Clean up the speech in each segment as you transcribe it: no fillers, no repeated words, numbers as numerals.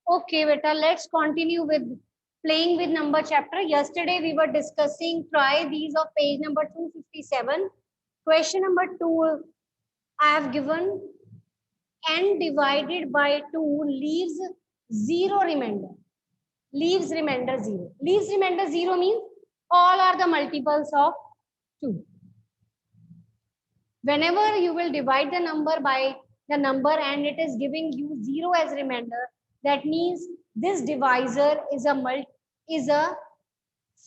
Okay, beta, let's continue with playing with number chapter. Yesterday we were discussing try these of page number 257. Question number 2, I have given n divided by 2 leaves 0 remainder. Leaves remainder 0. Leaves remainder 0 means all are the multiples of 2. Whenever you will divide the number by the number and it is giving you 0 as remainder, that means this divisor is a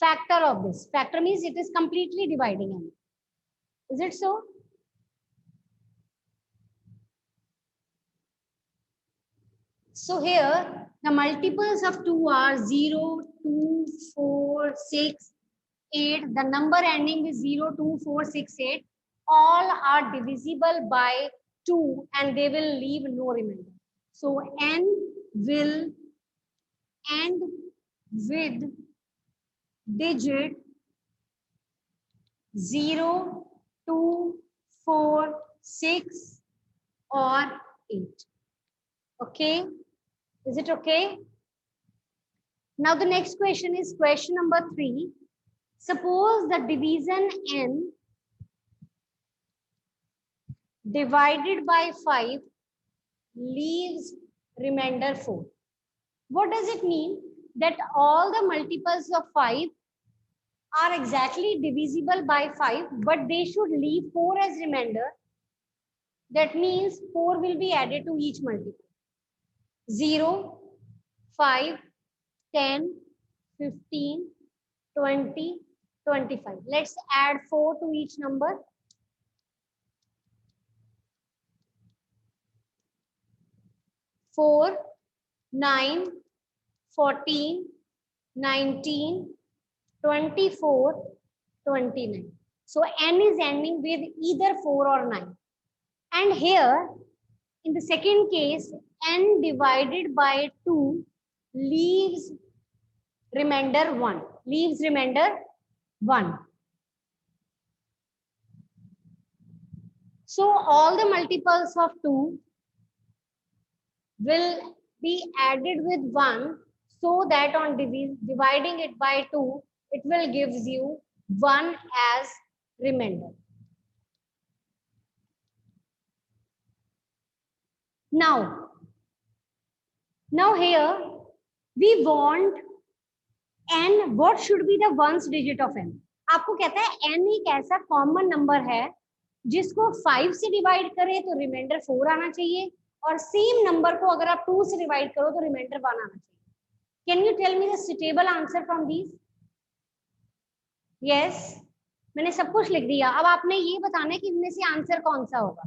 factor of this. Factor means it is completely dividing it. Is it so? So here the multiples of 2 are 0, 2, 4, 6, 8. The number ending with 0, 2, 4, 6, 8. All are divisible by 2 and they will leave no remainder. So n will end with digit 0, 2, 4, 6 or 8. Okay? Is it okay? Now the next question is question number 3. Suppose the division n divided by 5 leaves remainder 4. What does it mean? That all the multiples of 5 are exactly divisible by 5, but they should leave 4 as remainder. That means 4 will be added to each multiple. 0, 5, 10, 15, 20, 25. Let's add 4 to each number. 4, 9, 14, 19, 24, 29. So n is ending with either 4 or 9. And here, in the second case, n divided by 2 leaves remainder 1. Leaves remainder 1. So all the multiples of 2 will be added with 1 so that on dividing it by 2, it will gives you 1 as remainder. Now here we want n, what should be the ones digit of n? आपको कहता है n एक ऐसा common number है जिसको 5 से divide करें तो रिमाइंडर 4 आना चाहिए और सेम नंबर को अगर आप 2 से डिवाइड करो तो रिमाइंडर 1 आना चाहिए. Can you tell me the suitable answer from these? Yes, मैंने सब कुछ लिख दिया. अब आपने ये बताना है कि इनमें से आंसर कौन सा होगा.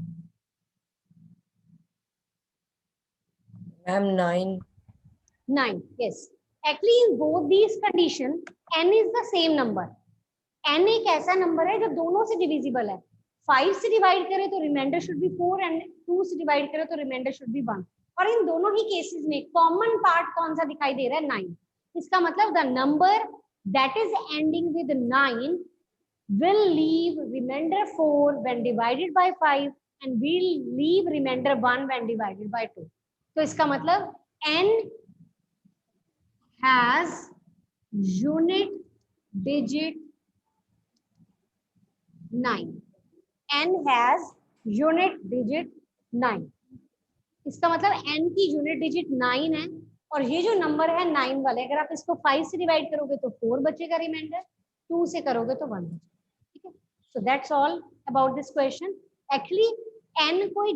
Ma'am 9. 9. yes, actually in both these condition n is the same number. n एक ऐसा नंबर है जो दोनों से डिविजिबल है. 5 से डिवाइड करें तो रिमाइंडर शुड बी 4 एंड 2 से डिवाइड करें तो रिमाइंडर शुड बी 1. और इन दोनों ही केसेस में कॉमन पार्ट कौन सा दिखाई दे रहा है? 9. इसका मतलब the number that is ending with 9 will leave remainder 4 when divided by 5 and will leave remainder 1 when divided by 2. तो इसका मतलब n has unit digit 9. n has unit digit 9. इसका मतलब n की यूनिट डिजिट 9 है और ये जो नंबर है 9 वाले, अगर आप इसको 5 से डिवाइड करोगे तो 4 बचेगा रिमाइंडर, 2 से करोगे तो 1 बचेगा. ठीक है, so that's all about this question. Actually n कोई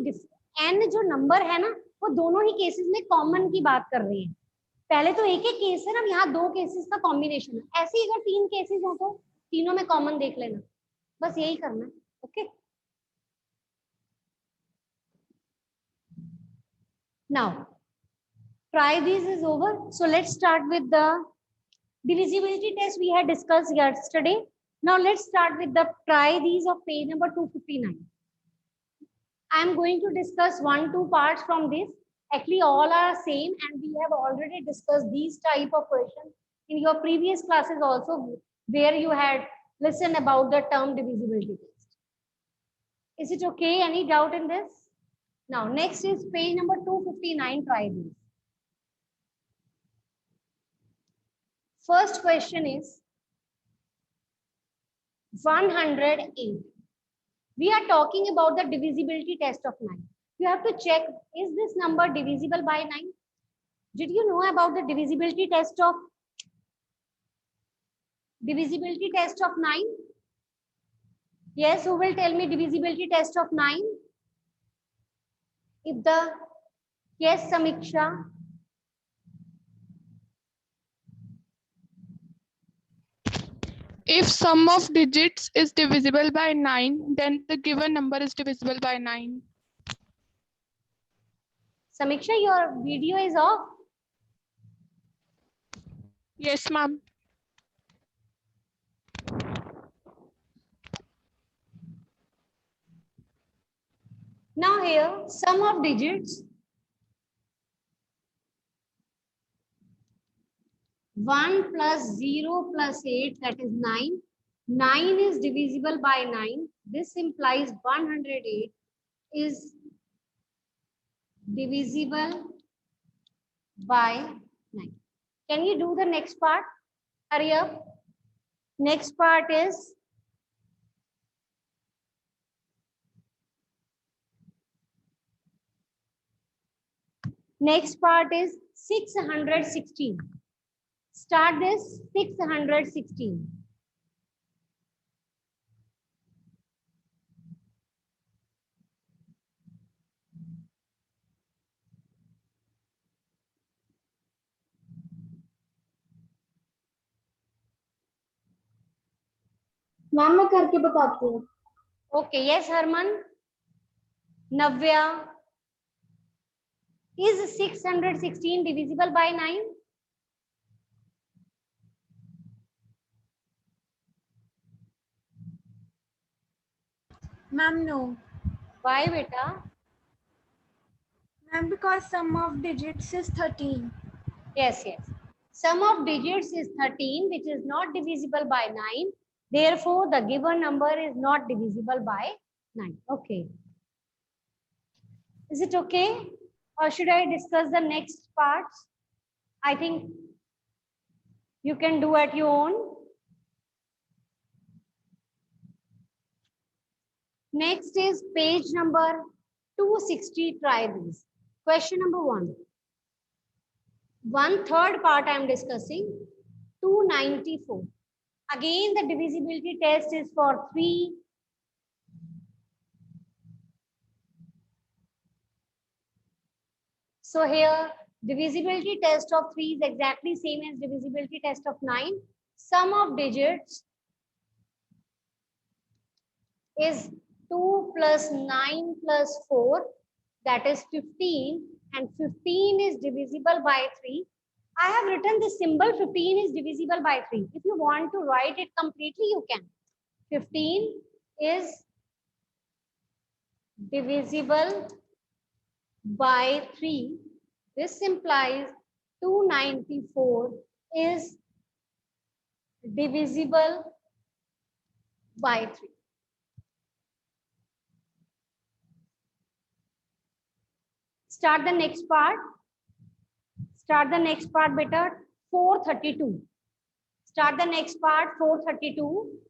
n जो नंबर है ना वो दोनों ही केसेस में कॉमन की बात कर रही है. पहले तो एक एक केस है ना, यहाँ दो केसेस का कॉम्बिनेशन है. ऐसे ही अगर 3 केसेस हो तो तीनों में कॉमन देख लेना, बस यही करना है. Okay, now try this is over. So let's start with the divisibility test we had discussed yesterday. Now let's start with the try these of page number 259. I am going to discuss 1-2 parts from this. Actually all are same and we have already discussed these type of questions in your previous classes also, where you had listened about the term divisibility test. Is it okay? Any doubt in this? Now next is page number 259. Try this. First question is 108. We are talking about the divisibility test of 9. You have to check, is this number divisible by 9? Did you know about the divisibility test of 9? Yes, who will tell me divisibility test of 9? If the, yes, Samiksha. If sum of digits is divisible by 9, then the given number is divisible by 9. Samiksha, your video is off. Yes, ma'am. Now here, sum of digits 1 plus 0 plus 8, that is 9. 9 is divisible by 9. This implies 108 is divisible by 9. Can you do the next part? Hurry up. Next part is next part is 616. Start this 616. Ma'am मैं करके बताती हूँ. Okay, yes, Harman. Navya, is 616 divisible by 9? Ma'am, no. Why, beta? Ma'am, because sum of digits is 13. Yes, yes. Sum of digits is 13, which is not divisible by 9. Therefore, the given number is not divisible by 9. Okay. Is it okay? Or should I discuss the next parts? I think you can do at your own. Next is page number 260. Try this. Question number 1. 1/3 part I am discussing. 294. Again, the divisibility test is for 3. So here, divisibility test of 3 is exactly same as divisibility test of 9. Sum of digits is 2 plus 9 plus 4, that is 15, and 15 is divisible by 3. I have written the symbol 15 is divisible by 3. If you want to write it completely, you can. 15 is divisible by 3. This implies 294 is divisible by 3. Start the next part. Start the next part, beta. 432. Start the next part, 432.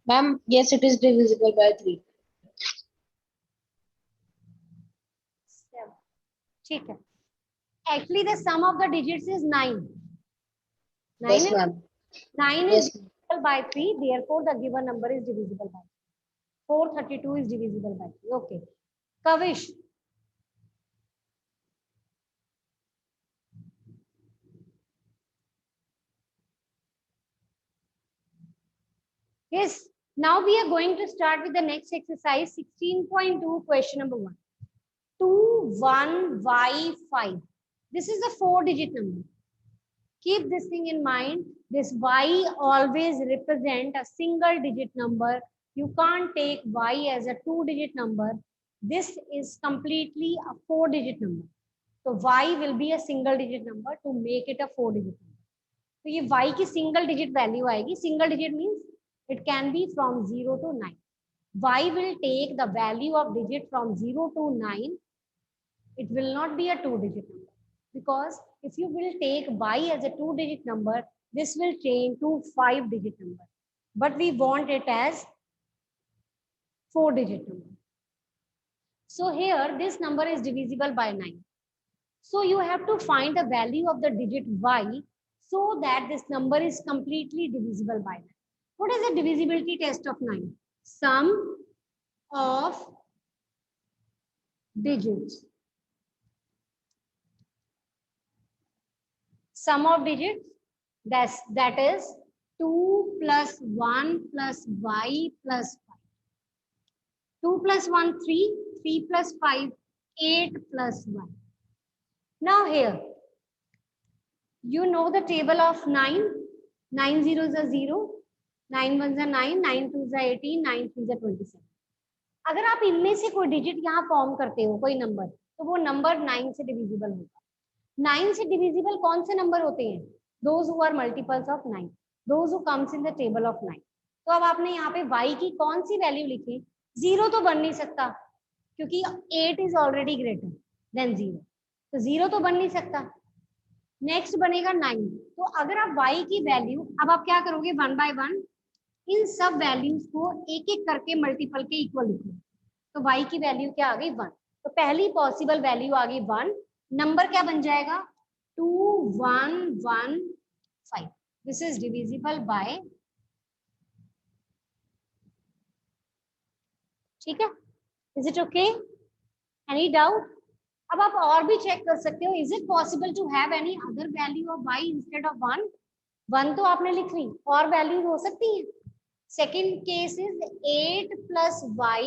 Ma'am, yes, it is divisible by 3. ठीक है. Actually, the sum of the digits is 9. 9 Yes, is, ma'am. 9 Yes. is divisible by 3. Therefore, the given number is divisible by 3. 432 is divisible by 3. Okay. Kavish. Yes. Now we are going to start with the next exercise, 16.2, question number 1. 21y5. This is a 4-digit number. Keep this thing in mind. This y always represent a single digit number. You can't take y as a 2-digit number. This is completely a 4-digit number. So y will be a single digit number to make it a 4-digit number. तो ये y की single digit value आएगी. Single digit means it can be from 0 to 9. Y will take the value of digit from 0 to 9. It will not be a 2-digit number, because if you will take y as a 2-digit number, this will change to 5-digit number. But we want it as 4-digit number. So here this number is divisible by 9. So you have to find the value of the digit y so that this number is completely divisible by 9. What is the divisibility test of 9? Sum of digits. Sum of digits, that is 2 plus 1 plus y plus 5. 2 plus 1, 3, 3 plus 5, 8 plus 1. Now here, you know the table of 9. 9 zeros are 0, 9 ones are 9, 9 twos are 18, 9 threes are 27. अगर आप इनमें से कोई digit यहाँ form करते हो, कोई number, तो वो नंबर 9 से डिविजिबल होगा. 9 से डिविजिबल कौन से नंबर होते हैं? Those who are multiples of 9, those who comes in the table of 9. तो अब आपने यहाँ पे y की कौन सी वैल्यू लिखी? 0 तो बन नहीं सकता, क्योंकि 8 is already greater than 0. तो 0 तो बन नहीं सकता. नेक्स्ट बनेगा 9. तो अगर आप y की वैल्यू, अब आप क्या करोगे? 1 by 1 इन सब वैल्यूज को एक एक करके मल्टीपल के इक्वल लिखो. तो y की वैल्यू क्या आ गई? 1. तो पहली पॉसिबल वैल्यू आ गई 1. नंबर क्या बन जाएगा? 2115. दिस इज डिविजिबल बाय, ठीक है? Is it okay? Any doubt? अब आप और भी चेक कर सकते हो. Is it possible to have any other value of y instead of 1? 1 तो आपने लिख ली, और वैल्यूज हो सकती हैं. Second case is 8 plus y.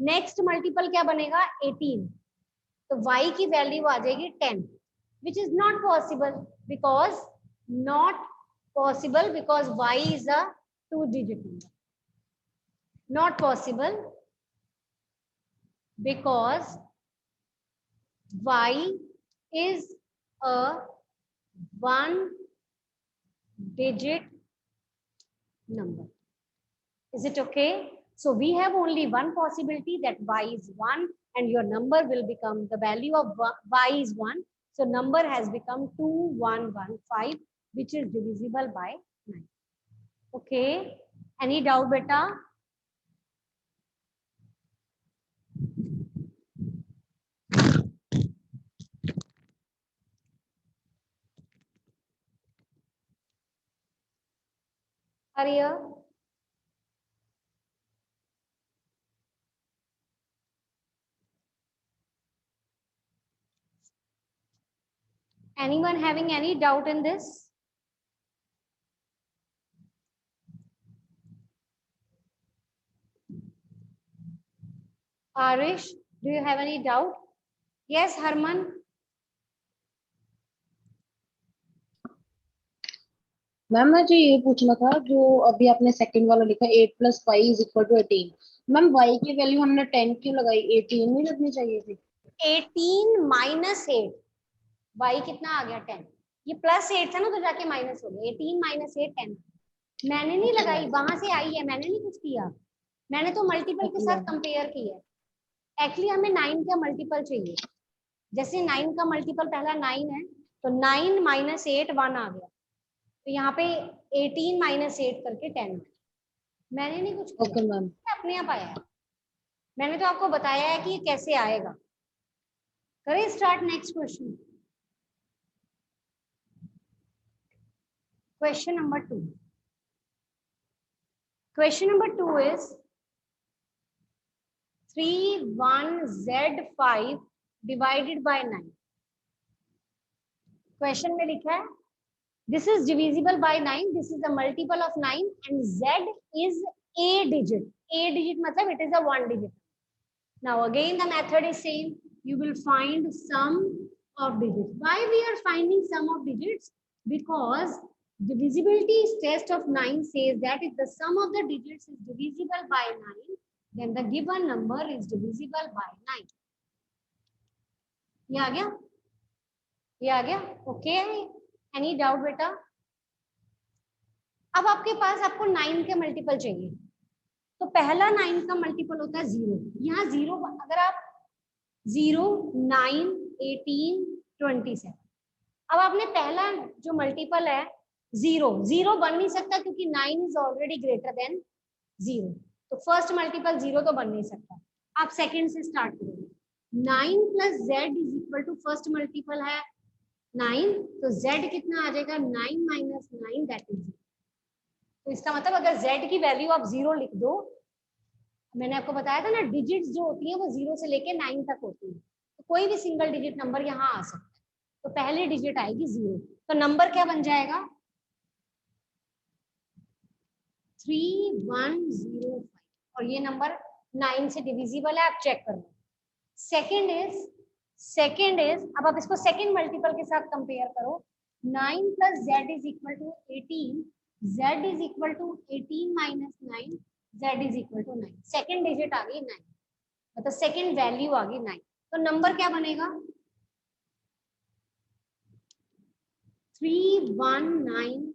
Next multiple क्या बनेगा? 18. तो y की वैल्यू आ जाएगी 10, which is not possible because y is a 2-digit number. Not possible because y is a 1-digit number. Is it okay? So we have only one possibility, that y is 1 and your number will become, the value of y is 1. So number has become 2115, which is divisible by 9. Okay. Any doubt, beta? Arya? Anyone having any doubt in this? Arish, do you have any doubt? Yes, Harman? Ma'am मुझे ये पूछना था, जो अभी आपने second वाला लिखा 8 plus 5 is equal to 18. Ma'am y की वैल्यू हमने 10 क्यों लगाई? 18 नहीं लगनी चाहिए थी? 18 माइनस 8. y कितना आ गया? 10. ये प्लस 8 था ना, तो जाके माइनस हो गया. 18 माइनस 8 10. मैंने नहीं लगाई, वहां से आई है, मैंने नहीं कुछ किया. मैंने तो मल्टीपल के साथ कंपेयर किया है. एक्चुअली हमें 9 का मल्टीपल चाहिए. जैसे 9 का मल्टीपल पहला 9 है, तो 9 माइनस 8 1 आ गया. तो यहाँ पे 18 माइनस 8 करके 10. मैंने नहीं कुछ किया. Okay ma'am. अपने आप आया है. मैंने तो आपको बताया है कि ये कैसे आएगा. करें start next question. Question number 2. Question number 2 is 31z5 divided by 9. Question में लिखा है, this is divisible by 9. This is a multiple of 9 and z is a digit. A digit मतलब it is a 1 digit. Now again the method is same. you will find sum of digits. Why we are finding sum of digits? Because divisibility test of 9 says that if the sum of the digits is divisible by 9, then the given number is divisible by 9. ये आ गया? ये आ गया? Okay? Any doubt बेटा? अब आपके पास आपको 9 के मल्टीपल चाहिए, तो पहला 9 का मल्टीपल होता है 0. यहाँ 0 अगर आप 0, 9, 18, 27, अब आपने पहला जो मल्टीपल है 0 बन नहीं सकता क्योंकि 9 इज ऑलरेडी ग्रेटर देन 0, तो फर्स्ट मल्टीपल 0 तो बन नहीं सकता. आप सेकंड से स्टार्ट करोगे. 9 plus Z is equal to first multiple है 9, तो z कितना आ जाएगा 9 माइनस 9 दैट इज 0. तो इसका मतलब अगर z की वैल्यू आप 0 लिख दो, मैंने आपको बताया था ना डिजिट्स जो होती है वो 0 से लेके 9 तक होती है, तो कोई भी सिंगल डिजिट नंबर यहाँ आ सकता है. तो पहली डिजिट आएगी 0, तो नंबर क्या बन जाएगा 3105, और ये नंबर 9 से डिविजिबल है, आप चेक कर लो. सेकेंड इज अब आप इसको सेकेंड मल्टीपल के साथ कंपेयर करो. 9 plus Z is equal to 18, z is equal to 18 minus 9, z is equal to 9. Second digit आ गई 9, मतलब सेकेंड वैल्यू आ गई 9, तो नंबर क्या बनेगा 3195.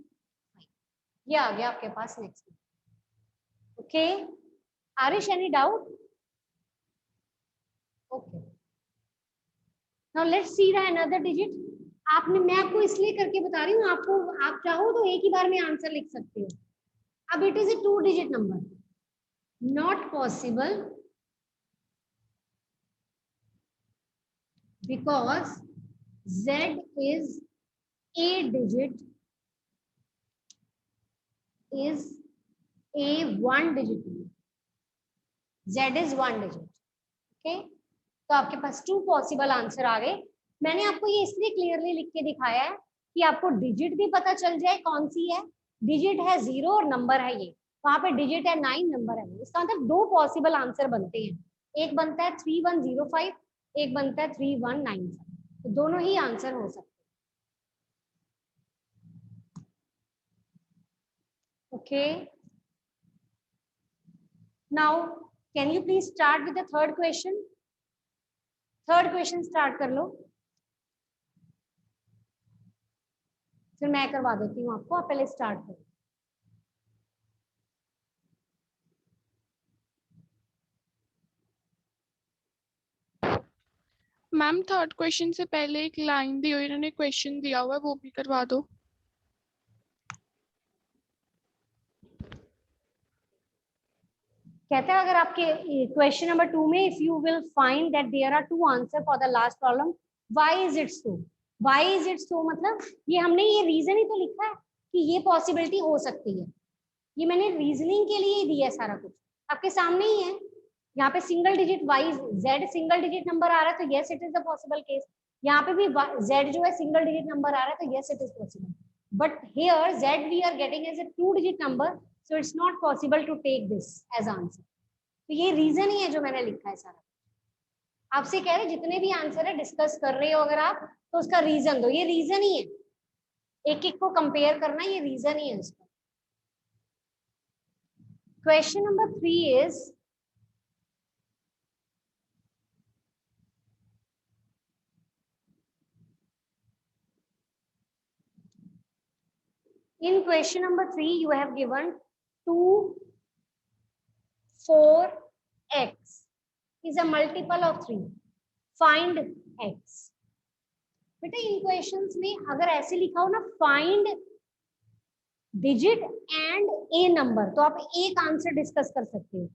ये आ गया आपके पास next. Okay Arish, any doubt? Okay, now let's see the another digit. आपने, मैं आपको इसलिए करके बता रही हूँ, आपको आप चाहो तो एक ही बार में आंसर लिख सकते हो. अब it is a 2 digit number, not possible because z is a digit, is a 1 digit number. z is 1 digit. Okay, तो आपके पास 2 पॉसिबल आंसर आ गए. मैंने आपको ये इसलिए क्लियरली लिख के दिखाया है कि आपको डिजिट भी पता चल जाए कौन सी है. डिजिट है 0 और नंबर है ये, वहां पे डिजिट है 9, नंबर है 1. इसका मतलब 2 पॉसिबल आंसर बनते हैं. एक बनता है 3105, एक बनता है 3195, तो दोनों ही आंसर हो सकते हैं. Okay, now can you please start with the third question. Third question start कर लो, फिर मैं करवा देती हूँ आपको. आप पहले स्टार्ट करो. मैम थर्ड क्वेश्चन से पहले एक लाइन दी हुई, इन्होंने क्वेश्चन दिया हुआ है, वो भी करवा दो. कहते हैं अगर आपके क्वेश्चन नंबर 2 में if you will find that there are 2 answer for the last problem, why is it so. Why is it so मतलब ये हमने ये रीजन ही तो लिखा है कि ये पॉसिबिलिटी हो सकती है. ये मैंने रीजनिंग के लिए ही दिया है, सारा कुछ आपके सामने ही है. यहाँ पे single digit y z single digit number आ रहा है, तो yes it is the possible case. यहाँ पे भी जेड जो है सिंगल डिजिट नंबर आ रहा है, तो yes it is possible. But here Z we are getting as a 2 digit number, so it's not possible to take this as answer. तो ये रीजन ही है जो मैंने लिखा है सारा. आपसे कह रहे जितने भी आंसर है डिस्कस कर रहे हो अगर आप, तो उसका रीजन दो. ये रीजन ही है, एक एक को कंपेयर करना, ये रीजन ही है उसका. Question number 3 is in question number 3 you have given 2 4x is a multiple of 3. Find x. बेटा इन क्वेश्चंस में अगर ऐसे लिखा हो ना find digit and A number, तो आप एक आंसर डिस्कस कर सकते हो.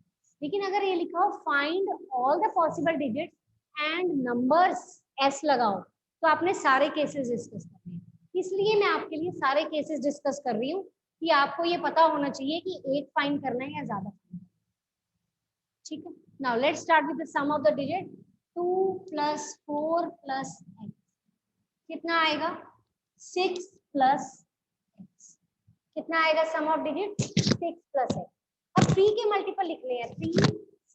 लेकिन अगर ये लिखा हो find all the possible digit and numbers S लगाओ, तो आपने सारे केसेस डिस्कस करने हैं. इसलिए मैं आपके लिए सारे केसेस डिस्कस कर रही हूँ कि आपको ये पता होना चाहिए कि एक फाइंड करना है या ज्यादा फाइंड. ठीक है, now let's start with the sum of the digit. 2 + 4 + x कितना आएगा 6 + x. कितना आएगा सम ऑफ डिजिट 6 + x. अब 3 के मल्टीपल लिखने हैं. 3,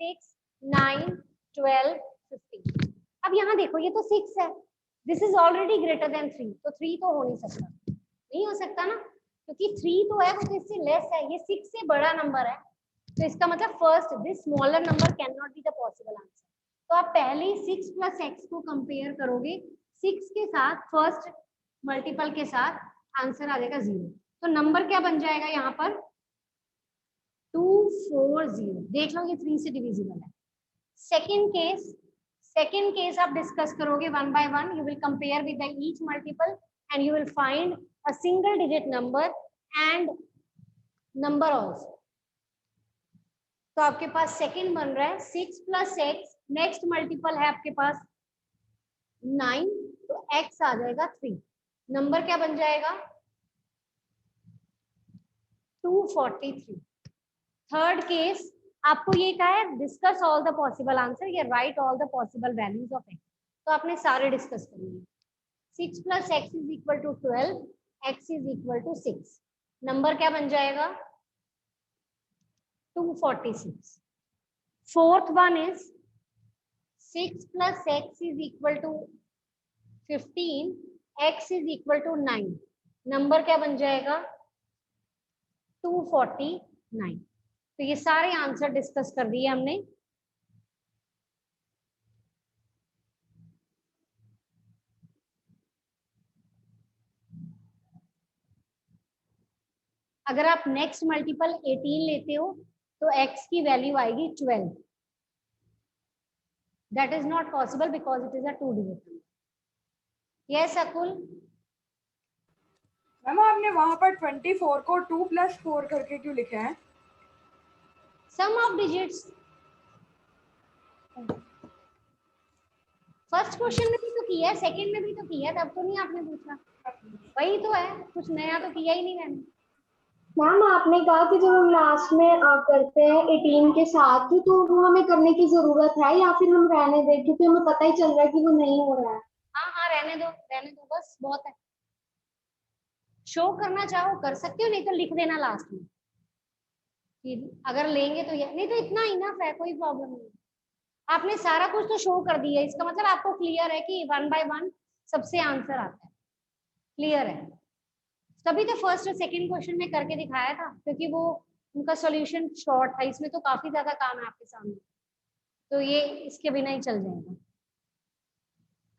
6, 9, 12, 15. अब यहाँ ये तो 6 है, this is already greater than 3, तो 3 तो हो नहीं सकता, नहीं हो सकता ना, क्योंकि 3 तो है वो तो इससे लेस है, ये 6 से बड़ा नंबर है, तो इसका मतलब first this smaller number can not be the possible answer. तो आप पहले 6 प्लस एक्स को कंपेयर करोगे 6 के साथ, फर्स्ट मल्टीपल के साथ, आंसर आ जाएगा 0। तो नंबर क्या बन जाएगा यहाँ पर 240। देख लो ये 3 से डिविजिबल है। सेकेंड केस आप डिस्कस करोगे one by one, you will compare with the each multiple and you will find a single digit number and number also. तो आपके पास सेकेंड बन रहा है 6 प्लस एक्स, नेक्स्ट मल्टीपल है आपके पास 9, तो x आ जाएगा 3, नंबर क्या बन जाएगा 243। थर्ड केस आपको ये कहा है discuss all the possible answer या right all the possible values of x, तो आपने सारे डिस्कस कर लिए। 6 plus x is equal to 12, x is equal to 6, number क्या बन जाएगा 246। Fourth one is 6 plus x is equal to 15, x is equal to 9, number क्या बन जाएगा 249। तो ये सारे आंसर डिस्कस कर दिए हमने। अगर आप नेक्स्ट मल्टीपल 18 लेते हो तो x की वैल्यू आएगी 12। That is not possible because it is a 2 digit number. Yes Akul. Ma'am आपने वहां पर 24 को 2 + 4 करके क्यों लिखा है? सम ऑफ डिजिट्स। फर्स्ट क्वेश्चन में भी तो किया है, सेकंड में भी तो किया है, तब तो नहीं आपने पूछा, वही तो है, कुछ नया तो किया ही नहीं मैंने। मैम आपने कहा कि जब हम लास्ट में करते हैं 18 के साथ, तो वो हमें करने की जरूरत है या फिर हम रहने दें, क्योंकि हमें पता ही चल रहा है कि वो नहीं हो रहा है। हाँ हाँ रहने दो बस, बहुत है। शो करना चाहो कर सकते हो, नहीं तो लिख देना लास्ट में कि अगर लेंगे तो ये, नहीं तो इतना इनफ है, कोई प्रॉब्लम नहीं। आपने सारा कुछ तो शो कर दिया, इसका मतलब आपको क्लियर है कि वन बाय वन सबसे आंसर आता है, क्लियर है। तभी तो फर्स्ट और सेकंड क्वेश्चन में करके दिखाया था, क्योंकि वो उनका सॉल्यूशन शॉर्ट था, इसमें तो काफी ज्यादा काम है आपके सामने, तो ये इसके बिना ही चल जाएगा।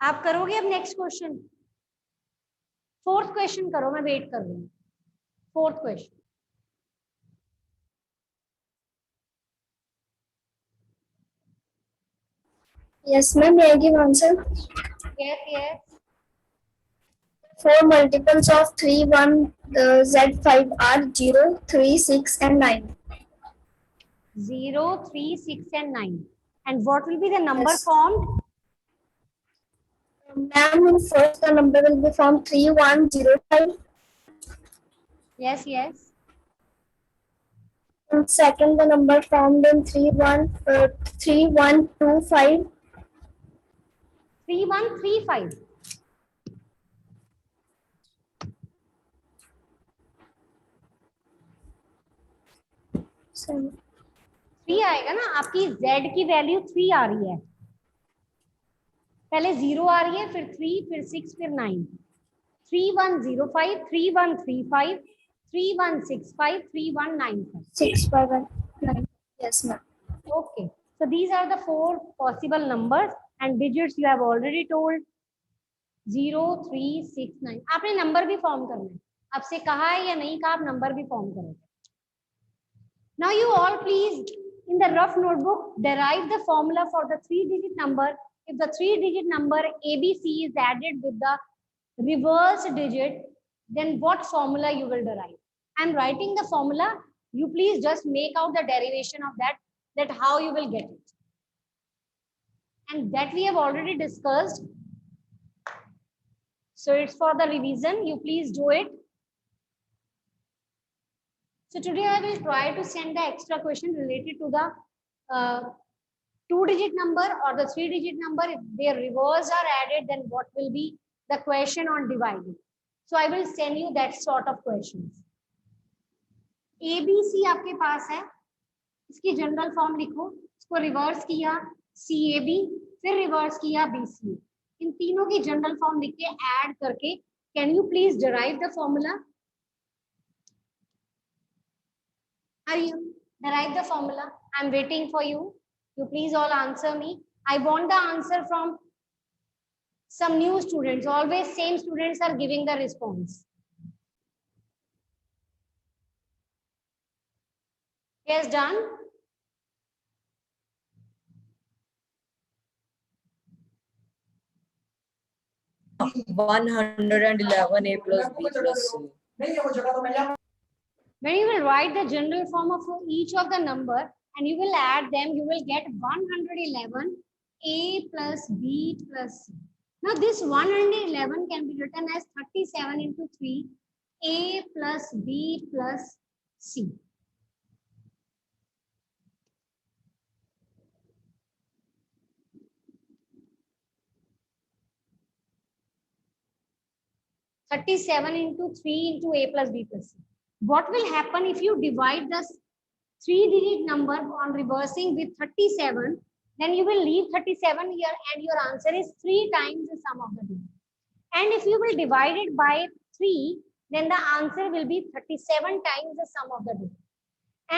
आप करोगे अब नेक्स्ट क्वेश्चन? फोर्थ क्वेश्चन करो, मैं वेट कर रही हूँ। Fourth question. Yes ma'am, may I give answer? yes 4 multiples of 3, 1, Z5 are 0, 3, 6 and 9. 0, 3, 6 and 9, and what will be the number Yes. formed? Ma'am, in first the number will be from 3, 1, 0, 5. yes And second the number formed in 3, 1, 2, 5. 3, 1, 3, 5। So, 3 आएगा ना, आपकी z की value 3 आ रही है, पहले 0 आ रही है, फिर 3, फिर 6, फिर 9। 3, 1, 0, 5, 3, 1, 3, 5, 3, 1, 6, 5, 3, 1, 9, 5। 6, 5 and 9. Yes ma'am. Okay, so these are the 4 possible numbers and digits you have already told, 0, 3, 6, 9। आपने नंबर भी फॉर्म करना है, आपसे कहा है या नहीं कहा, आप नंबर भी फॉर्म करोगे। Now you all please in the rough notebook derive the formula for the 3-digit number. If the 3-digit number ABC is added with the reverse digit, then what formula you will derive? I am writing the formula. You please just make out the derivation of that how you will get it. And that we have already discussed. So it's for the revision. You please do it. So today I will try to send the extra question related to the 2-digit number or the 3-digit number. If their reverse are added, then what will be the question on dividing? So I will send you that sort of questions. ABC आपके पास है, इसकी general form लिखो, इसको reverse किया CAB, फिर reverse किया BCA, इन तीनों की जनरल फॉर्म लिख के ऐड करके can you please derive the formula? Hurry up, derive the formula. I'm waiting for you. You please all answer me. I want the answer from some new students. Always same students are giving the response. Yes, done. One 111 A plus B plus C. When you will write the general form of each of the number and you will add them, you will get 111 A plus B plus C. Now this 111 can be written as 37 into 3 A plus B plus C. (37 into 3 into A plus B plus C). What will happen if you divide the 3-digit number on reversing with 37? Then you will leave 37 here and your answer is 3 times the sum of the digit. And if you will divide it by 3, then the answer will be 37 times the sum of the digit.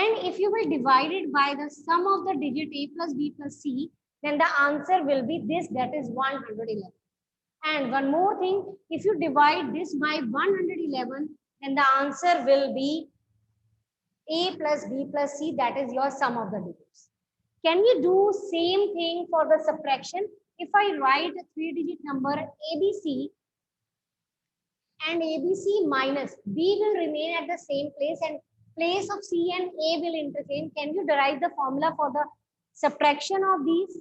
And if you will divide it by the sum of the digit A plus B plus C, then the answer will be this, that is 111. And one more thing, if you divide this by 111, then the answer will be A plus B plus C, that is your sum of the digits. Can we do same thing for the subtraction? If I write a 3-digit number ABC and ABC minus B will remain at the same place and place of C and A will interchange, can you derive the formula for the subtraction of these?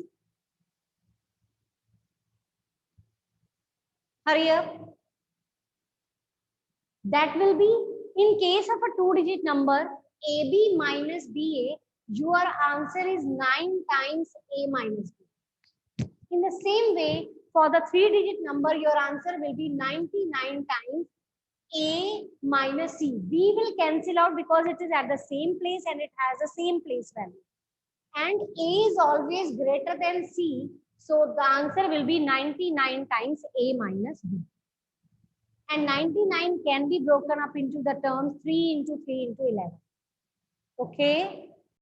Hurry up. That will be, in case of a 2-digit number, AB minus BA, your answer is 9 times A minus B. In the same way, for the 3-digit number, your answer will be 99 times A minus C. B will cancel out because it is at the same place and it has the same place value. And A is always greater than C, so the answer will be 99 times A minus B. And 99 can be broken up into the terms 3 into 3 into 11. Okay.